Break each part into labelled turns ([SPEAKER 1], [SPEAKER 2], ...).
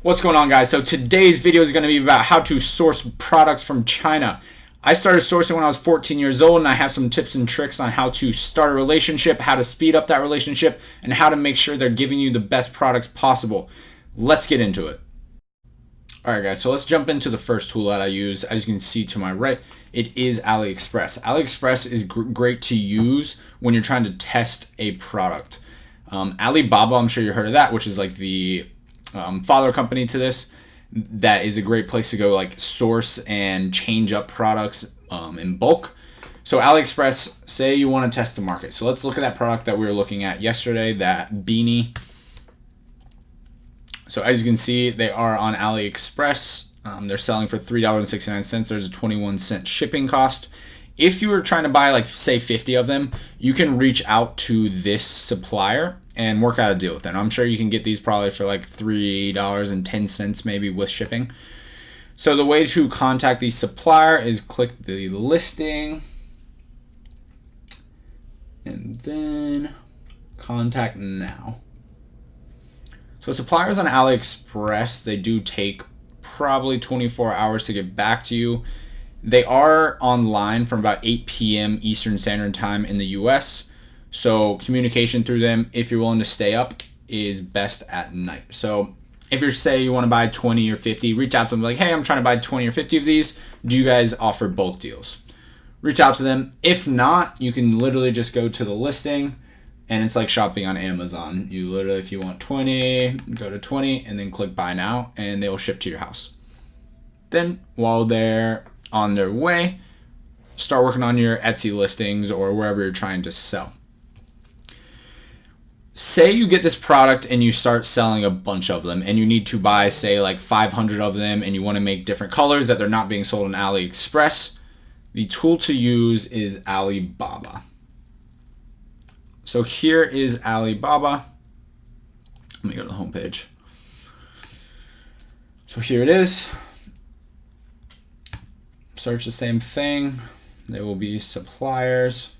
[SPEAKER 1] What's going on, guys? So today's video is going to be about how to source products from China. I started sourcing when I was 14 years old, and I have some tips and tricks on how to start a relationship, how to speed up that relationship, and how to make sure they're giving you the best products possible. Let's get into it. Alright guys, so let's jump into the first tool that I use. As you can see to my right, it is AliExpress. AliExpress is great to use when you're trying to test a product. Alibaba, I'm sure you heard of that, which is like the father company to this. That is a great place to go, like source and change up products in bulk. So AliExpress, say you want to test the market. So let's look at that product that we were looking at yesterday, that beanie. So as you can see, they are on AliExpress. They're selling for $3.69. There's a 21-cent shipping cost. If you were trying to buy, like, say 50 of them, you can reach out to this supplier and work out a deal with them. I'm sure you can get these probably for like $3.10 maybe with shipping. So the way to contact the supplier is click the listing and then contact now. So suppliers on AliExpress, they do take probably 24 hours to get back to you. They are online from about 8 p.m. Eastern Standard Time in the US. So communication through them, if you're willing to stay up, is best at night. So if you say you want to buy 20 or 50, reach out to them like, hey, I'm trying to buy 20 or 50 of these. Do you guys offer bulk deals? Reach out to them. If not, you can literally just go to the listing, and it's like shopping on Amazon. You literally, if you want 20, go to 20 and then click buy now, and they will ship to your house. Then while they're on their way, start working on your Etsy listings or wherever you're trying to sell. Say you get this product and you start selling a bunch of them, and you need to buy, say, like 500 of them, and you want to make different colors that they're not being sold on AliExpress. The tool to use is Alibaba. So here is Alibaba. Let me go to the home page. So here it is. Search the same thing. There will be suppliers.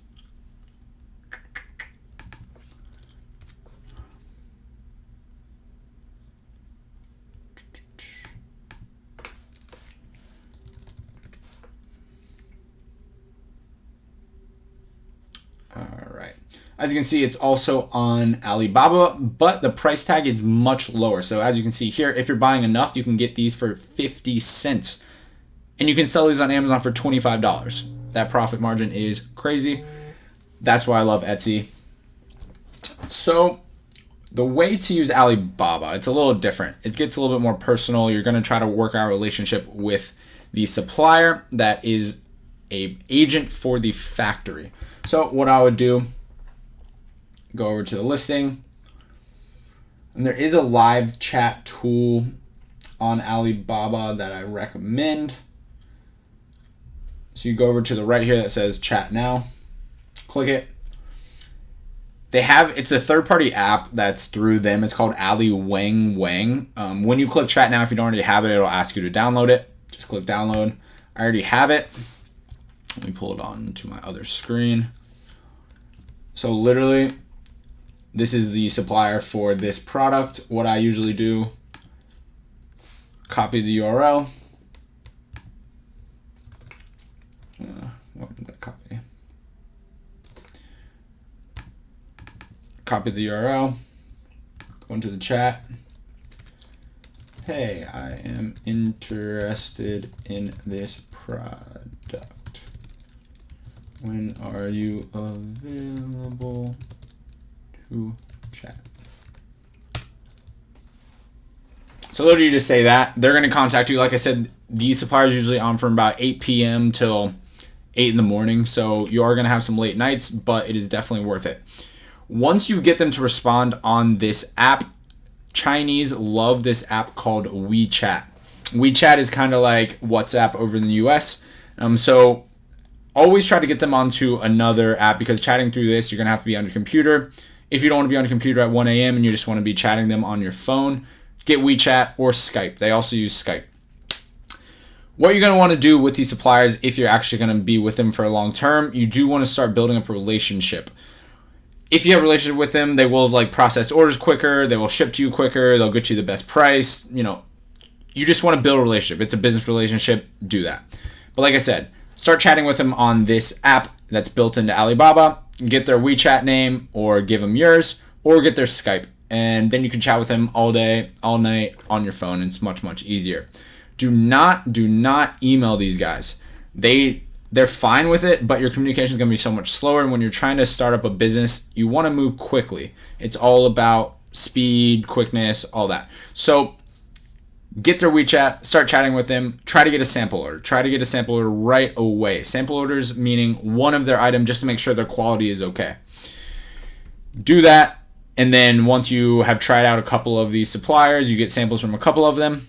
[SPEAKER 1] All right. As you can see, it's also on Alibaba, but the price tag is much lower. So as you can see here, if you're buying enough, you can get these for 50 cents. And you can sell these on Amazon for $25. That profit margin is crazy. That's why I love Etsy. So the way to use Alibaba, it's a little different. It gets a little bit more personal. You're going to try to work out a relationship with the supplier that is an agent for the factory. So what I would do, go over to the listing. And there is a live chat tool on Alibaba that I recommend. So you go over to the right here that says chat now, click it. It's a third-party app that's through them. It's called Ali Wang Wang. When you click chat now, if you don't already have it, it'll ask you to download it. Just click download. I already have it. Let me pull it on to my other screen. So literally, this is the supplier for this product. What I usually do, copy the URL. What did that copy? Copy the URL. Go into the chat. Hey, I am interested in this product. When are you available to chat? So literally you just say that. They're going to contact you. Like I said, these suppliers are usually on from about 8 p.m. till 8 in the morning. So you are going to have some late nights, but it is definitely worth it. Once you get them to respond on this app, Chinese love this app called WeChat. WeChat is kind of like WhatsApp over in the US. So always try to get them onto another app, because chatting through this, you're going to have to be on your computer. If you don't want to be on your computer at 1 a.m. and you just want to be chatting them on your phone, get WeChat or Skype. They also use Skype. What you're going to want to do with these suppliers, if you're actually going to be with them for a long term, you do want to start building up a relationship. if you have a relationship with them, they will like process orders quicker, they will ship to you quicker, they'll get you the best price, you know, you just want to build a relationship. It's a business relationship. Do that. But like I said, start chatting with them on this app that's built into Alibaba. Get their WeChat name or give them yours or get their Skype. And then you can chat with them all day, all night on your phone. It's much, much easier. Do not email these guys. They're fine with it, but your communication is going to be so much slower. And when you're trying to start up a business, you want to move quickly. It's all about speed, quickness, all that. So get their WeChat, start chatting with them, try to get a sample order. Try to get a sample order right away. Sample orders meaning one of their items just to make sure their quality is okay. Do that. And then once you have tried out a couple of these suppliers, you get samples from a couple of them.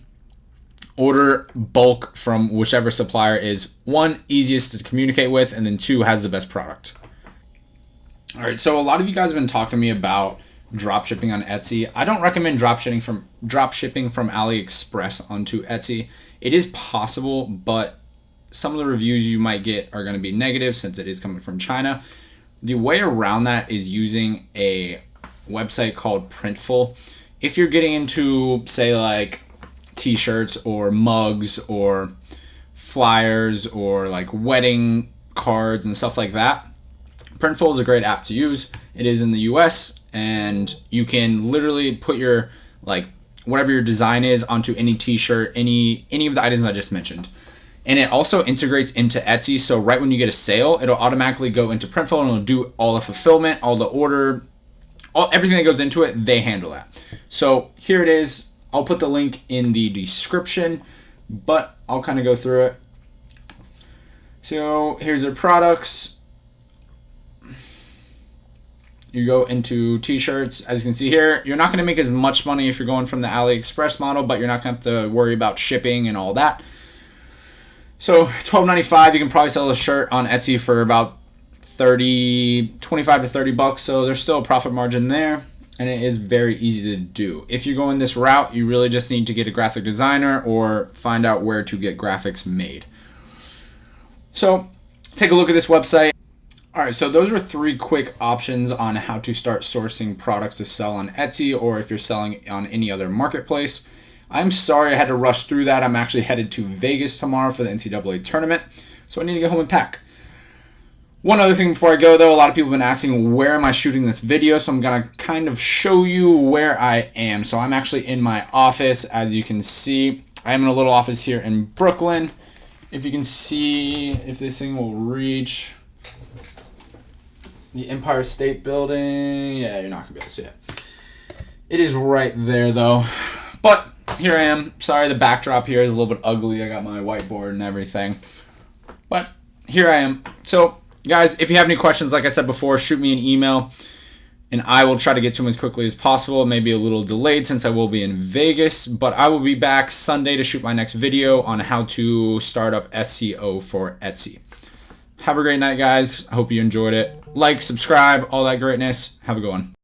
[SPEAKER 1] Order bulk from whichever supplier is, one, easiest to communicate with, and then two, has the best product. All right, so a lot of you guys have been talking to me about drop shipping on Etsy. I don't recommend drop shipping from AliExpress onto Etsy. It is possible, but some of the reviews you might get are going to be negative since it is coming from China. The way around that is using a website called Printful. If you're getting into, say, like t-shirts or mugs or flyers or like wedding cards and stuff like that, Printful is a great app to use. It is in the US, and you can literally put your, like, whatever your design is onto any t-shirt, any of the items I just mentioned. And it also integrates into Etsy, so right when you get a sale, it'll automatically go into Printful and it'll do all the fulfillment, all the order, everything that goes into it. They handle that. So here it is. I'll put the link in the description, but I'll kind of go through it. So here's their products. You go into t-shirts. As you can see here, you're not going to make as much money if you're going from the AliExpress model, but you're not going to have to worry about shipping and all that. So $12.95, you can probably sell a shirt on Etsy for about 25 to 30 bucks. So there's still a profit margin there, and it is very easy to do. If you're going this route, you really just need to get a graphic designer or find out where to get graphics made. So take a look at this website. All right, so those were 3 quick options on how to start sourcing products to sell on Etsy or if you're selling on any other marketplace. I'm sorry I had to rush through that. I'm actually headed to Vegas tomorrow for the NCAA tournament, so I need to get home and pack. One other thing before I go, though, a lot of people have been asking where am I shooting this video, so I'm going to kind of show you where I am. So I'm actually in my office, as you can see. I am in a little office here in Brooklyn. If you can see, if this thing will reach the Empire State Building. Yeah, you're not going to be able to see it. It is right there, though. But here I am. Sorry, the backdrop here is a little bit ugly. I got my whiteboard and everything. But here I am. So, guys, if you have any questions, like I said before, shoot me an email, and I will try to get to them as quickly as possible. Maybe a little delayed since I will be in Vegas, but I will be back Sunday to shoot my next video on how to start up SEO for Etsy. Have a great night, guys. I hope you enjoyed it. Like, subscribe, all that greatness. Have a good one.